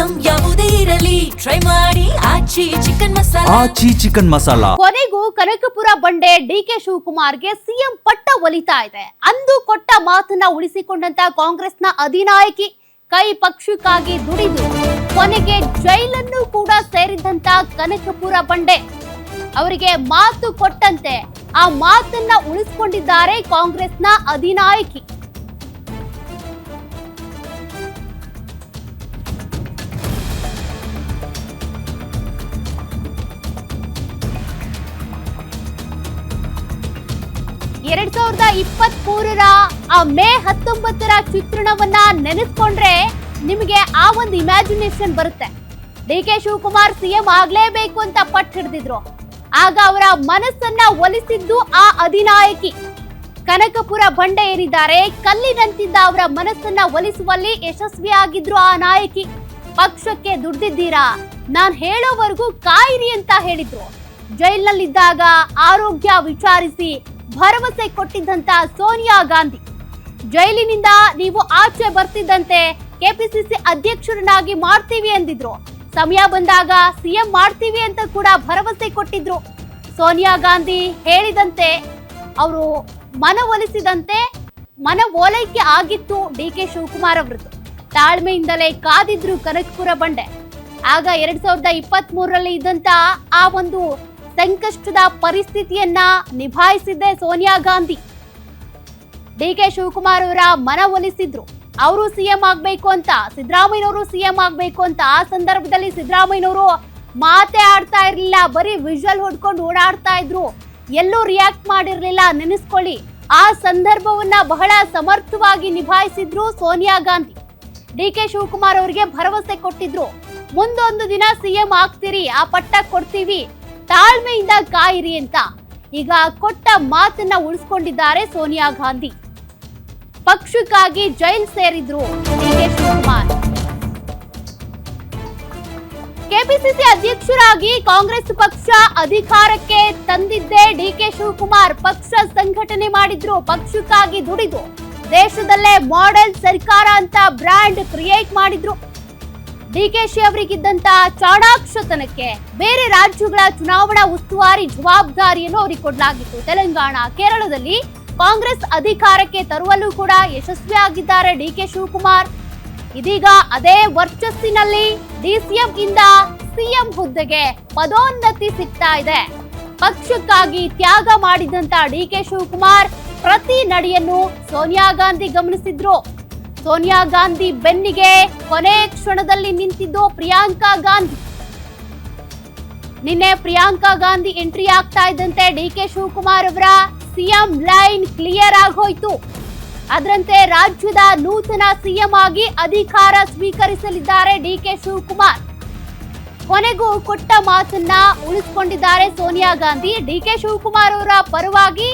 Item ಯಾವುದೇ ಇರಲಿ try ಮಾಡಿ ಆಚಿ ಚಿಕನ್ ಮಸಾಲಾ. ಕೊನೆಗೂ ಕನಕಪುರ ಬಂಡೆ ಡಿಕೆ ಶಿವಕುಮಾರ್ಗೆ ಸಿಎಂ ಪಟ್ಟ ಒಲಿತಾ ಇದೆ. ಅಂದು ಕೊಟ್ಟ ಮಾತನ್ನ ಉಳಿಸಿಕೊಂಡಂತ ಕಾಂಗ್ರೆಸ್ನ ಅಧಿನಾಯಕಿ ಕೈ ಪಕ್ಷಕ್ಕಾಗಿ ದುಡಿದು ಕೊನೆಗೆ ಜೈಲನ್ನು ಕೂಡ ಸೇರಿದಂತ ಕನಕಪುರ ಬಂಡೆ ಅವರಿಗೆ ಮಾತು ಕೊಟ್ಟಂತೆ ಆ ಮಾತನ್ನ ಉಳಿಸಿಕೊಂಡಿದ್ದಾರೆ ಕಾಂಗ್ರೆಸ್ನ ಅಧಿನಾಯಕಿ. ಎರಡ್ 2023ರ ಮೇ 19ರ ಚಿತ್ರಣವನ್ನ ನೆನೆಸ್ಕೊಂಡ್ರೆ ನಿಮಗೆ ಆ ಒಂದು ಇಮ್ಯಾಜಿನೇಷನ್ ಬರುತ್ತೆ. ಡಿಕೆ ಶಿವಕುಮಾರ್ ಸಿಎಂ ಆಗ್ಲೇಬೇಕು ಅಂತ ಪಟ್ಟು ಹಿಡಿದಿದ್ರು. ಆಗ ಅವರ ಮನಸ್ಸನ್ನ ಒಲಿಸಿದ್ದು ಆ ಅಧಿನಾಯಕಿ. ಕನಕಪುರ ಬಂಡೆ ಏನಿದ್ದಾರೆ ಕಲ್ಲಿನಂತಿದ್ದ ಅವರ ಮನಸ್ಸನ್ನ ಒಲಿಸುವಲ್ಲಿ ಯಶಸ್ವಿಯಾಗಿದ್ರು ಆ ನಾಯಕಿ. ಪಕ್ಷಕ್ಕೆ ದುಡ್ದಿದ್ದೀರಾ, ನಾನ್ ಹೇಳೋವರೆಗೂ ಕಾಯಿರಿ ಅಂತ ಹೇಳಿದ್ರು. ಜೈಲಿನಲ್ಲಿದ್ದಾಗ ಆರೋಗ್ಯ ವಿಚಾರಿಸಿ ಭರವಸೆ ಕೊಟ್ಟಿದ್ದಂತ ಸೋನಿಯಾ ಗಾಂಧಿ ಜೈಲಿನಿಂದ ನೀವು ಆಚೆ ಬರ್ತಿದ್ದಂತೆ ಕೆಪಿಸಿಸಿ ಅಧ್ಯಕ್ಷರನ್ನಾಗಿ ಮಾಡ್ತೀವಿ ಅಂದಿದ್ರು. ಸಮಯ ಬಂದಾಗ ಸಿಎಂ ಮಾಡ್ತೀವಿ ಅಂತ ಕೂಡ ಭರವಸೆ ಕೊಟ್ಟಿದ್ರು. ಸೋನಿಯಾ ಗಾಂಧಿ ಹೇಳಿದಂತೆ ಅವರು ಮನವೊಲಿಸಿದಂತೆ ಮನವೊಲೈಕೆ ಆಗಿತ್ತು ಡಿಕೆ ಶಿವಕುಮಾರ್ ಅವರದ್ದು. ತಾಳ್ಮೆಯಿಂದಲೇ ಕಾದಿದ್ರು ಕನಕಪುರ ಬಂಡೆ. ಆಗ 2023ರಲ್ಲಿ ಇದ್ದಂತ ಆ ಒಂದು ಸಂಕಷ್ಟದ ಪರಿಸ್ಥಿತಿಯನ್ನ ನಿಭಾಯಿಸಿದ್ದೆ ಸೋನಿಯಾ ಗಾಂಧಿ. ಡಿಕೆ ಶಿವಕುಮಾರ್ ಅವರ ಮನವೊಲಿಸಿದ್ರು. ಅವರು ಸಿಎಂ ಆಗ್ಬೇಕು ಅಂತ, ಸಿದ್ದರಾಮಯ್ಯನವರು ಸಿಎಂ ಆಗ್ಬೇಕು ಅಂತ. ಆ ಸಂದರ್ಭದಲ್ಲಿ ಸಿದ್ದರಾಮಯ್ಯನವರು ಮಾತೇ ಆಡ್ತಾ ಇರ್ಲಿಲ್ಲ, ಬರೀ ವಿಜುವಲ್ ಹೊಡ್ಕೊಂಡು ಓಡಾಡ್ತಾ ಇದ್ರು, ಎಲ್ಲೂ ರಿಯಾಕ್ಟ್ ಮಾಡಿರ್ಲಿಲ್ಲ. ನೆನೆಸ್ಕೊಳ್ಳಿ, ಆ ಸಂದರ್ಭವನ್ನ ಬಹಳ ಸಮರ್ಥವಾಗಿ ನಿಭಾಯಿಸಿದ್ರು ಸೋನಿಯಾ ಗಾಂಧಿ. ಡಿಕೆ ಶಿವಕುಮಾರ್ ಅವರಿಗೆ ಭರವಸೆ ಕೊಟ್ಟಿದ್ರು, ಮುಂದೊಂದು ದಿನ ಸಿಎಂ ಆಗ್ತೀರಿ, ಆ ಪಟ್ಟ ಕೊಡ್ತೀವಿ, ತಾಳ್ಮೆಯಿಂದ ಕಾಯಿರಿ ಅಂತ. ಈಗ ಕೊಟ್ಟ ಮಾತನ್ನ ಉಳಿಸ್ಕೊಂಡಿದ್ದಾರೆ ಸೋನಿಯಾ ಗಾಂಧಿ. ಪಕ್ಷಕ್ಕಾಗಿ ಜೈಲ್ ಸೇರಿದ್ರು ಡಿಕೆ ಶಿವಕುಮಾರ್. ಕೆಪಿಸಿಸಿ ಅಧ್ಯಕ್ಷರಾಗಿ ಕಾಂಗ್ರೆಸ್ ಪಕ್ಷ ಅಧಿಕಾರಕ್ಕೆ ತಂದಿದ್ದೇ ಡಿಕೆ ಶಿವಕುಮಾರ್. ಪಕ್ಷ ಸಂಘಟನೆ ಮಾಡಿದ್ರು, ಪಕ್ಷಕ್ಕಾಗಿ ದುಡಿದು ದೇಶದಲ್ಲೇ ಮಾಡೆಲ್ ಸರ್ಕಾರ ಅಂತ ಬ್ರ್ಯಾಂಡ್ ಕ್ರಿಯೇಟ್ ಮಾಡಿದ್ರು. ಡಿಕೆಶಿ ಅವರಿಗಿದ್ದಂತ ಚಾಣಾಕ್ಷತನಕ್ಕೆ ಬೇರೆ ರಾಜ್ಯಗಳ ಚುನಾವಣಾ ಉಸ್ತುವಾರಿ ಜವಾಬ್ದಾರಿಯನ್ನು ಅವರಿಗೆ ಕೊಡಲಾಗಿತ್ತು. ತೆಲಂಗಾಣ, ಕೇರಳದಲ್ಲಿ ಕಾಂಗ್ರೆಸ್ ಅಧಿಕಾರಕ್ಕೆ ತರುವಲ್ಲೂ ಕೂಡ ಯಶಸ್ವಿಯಾಗಿದ್ದಾರೆ ಡಿಕೆ ಶಿವಕುಮಾರ್. ಇದೀಗ ಅದೇ ವರ್ಚಸ್ಸಿನಲ್ಲಿ ಡಿಸಿಎಂ ಇಂದ ಸಿಎಂ ಹುದ್ದೆಗೆ ಪದೋನ್ನತಿ ಸಿಗ್ತಾ ಇದೆ. ಪಕ್ಷಕ್ಕಾಗಿ ತ್ಯಾಗ ಮಾಡಿದಂತ ಡಿಕೆ ಶಿವಕುಮಾರ್ ಪ್ರತಿ ನಡೆಯನ್ನು ಸೋನಿಯಾ ಗಾಂಧಿ ಗಮನಿಸಿದ್ರು. ಸೋನಿಯಾ ಗಾಂಧಿ ಬೆನ್ನಿಗೆ ಕೊನೆ ಕ್ಷಣದಲ್ಲಿ ನಿಂತಿದ್ದು ಪ್ರಿಯಾಂಕಾ ಗಾಂಧಿ. ನಿನ್ನೆ ಪ್ರಿಯಾಂಕಾ ಗಾಂಧಿ ಎಂಟ್ರಿ ಆಗ್ತಾ ಇದ್ದಂತೆ ಡಿಕೆ ಶಿವಕುಮಾರ್ ಅವರ ಸಿಎಂ ಲೈನ್ ಕ್ಲಿಯರ್ ಆಗೋಯ್ತು. ಅದರಂತೆ ರಾಜ್ಯದ ನೂತನ ಸಿಎಂ ಆಗಿ ಅಧಿಕಾರ ಸ್ವೀಕರಿಸಲಿದ್ದಾರೆ ಡಿಕೆ ಶಿವಕುಮಾರ್. ಕೊನೆಗೂ ಕೊಟ್ಟ ಮಾತನ್ನ ಉಳಿಸಿಕೊಂಡಿದ್ದಾರೆ ಸೋನಿಯಾ ಗಾಂಧಿ. ಡಿಕೆ ಶಿವಕುಮಾರ್ ಅವರ ಪರವಾಗಿ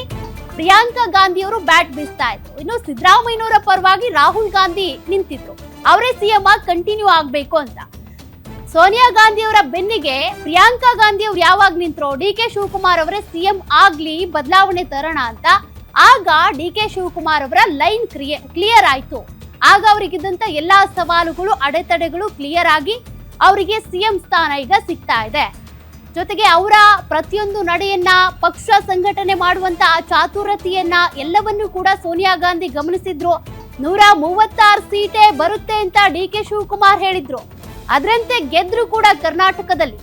ಪ್ರಿಯಾಂಕಾ ಗಾಂಧಿ ಅವರು ಬ್ಯಾಟ್ ಬೀಸ್ತಾ ಇದ್ರು. ಇನ್ನು ಸಿದ್ದರಾಮಯ್ಯನವರ ಪರವಾಗಿ ರಾಹುಲ್ ಗಾಂಧಿ ನಿಂತಿದ್ರು, ಅವರೇ ಸಿಎಂ ಆಗಿ ಕಂಟಿನ್ಯೂ ಆಗ್ಬೇಕು ಅಂತ. ಸೋನಿಯಾ ಗಾಂಧಿ ಅವರ ಬೆನ್ನಿಗೆ ಪ್ರಿಯಾಂಕಾ ಗಾಂಧಿ ಅವರು ಯಾವಾಗ ನಿಂತ್ರೋ ಡಿಕೆ ಶಿವಕುಮಾರ್ ಅವರೇ ಸಿಎಂ ಆಗ್ಲಿ, ಬದಲಾವಣೆ ತರೋಣ ಅಂತ. ಆಗ ಡಿಕೆ ಶಿವಕುಮಾರ್ ಅವರ ಲೈನ್ ಕ್ಲಿಯರ್ ಆಯ್ತು. ಆಗ ಅವರಿಗಿದ್ದಂತ ಎಲ್ಲಾ ಸವಾಲುಗಳು, ಅಡೆತಡೆಗಳು ಕ್ಲಿಯರ್ ಆಗಿ ಅವರಿಗೆ ಸಿಎಂ ಸ್ಥಾನ ಈಗ ಸಿಗ್ತಾ ಇದೆ. ಜೊತೆಗೆ ಅವರ ಪ್ರತಿಯೊಂದು ನಡೆಯನ್ನ, ಪಕ್ಷ ಸಂಘಟನೆ ಮಾಡುವಂತ ಚಾತುರತೆಯನ್ನ ಎಲ್ಲವನ್ನೂ ಕೂಡ ಸೋನಿಯಾ ಗಾಂಧಿ ಗಮನಿಸಿದ್ರು. 136 ಸೀಟೇ ಬರುತ್ತೆ ಅಂತ ಡಿಕೆ ಶಿವಕುಮಾರ್ ಹೇಳಿದ್ರು. ಅದರಂತೆ ಗೆದ್ರು ಕೂಡ ಕರ್ನಾಟಕದಲ್ಲಿ.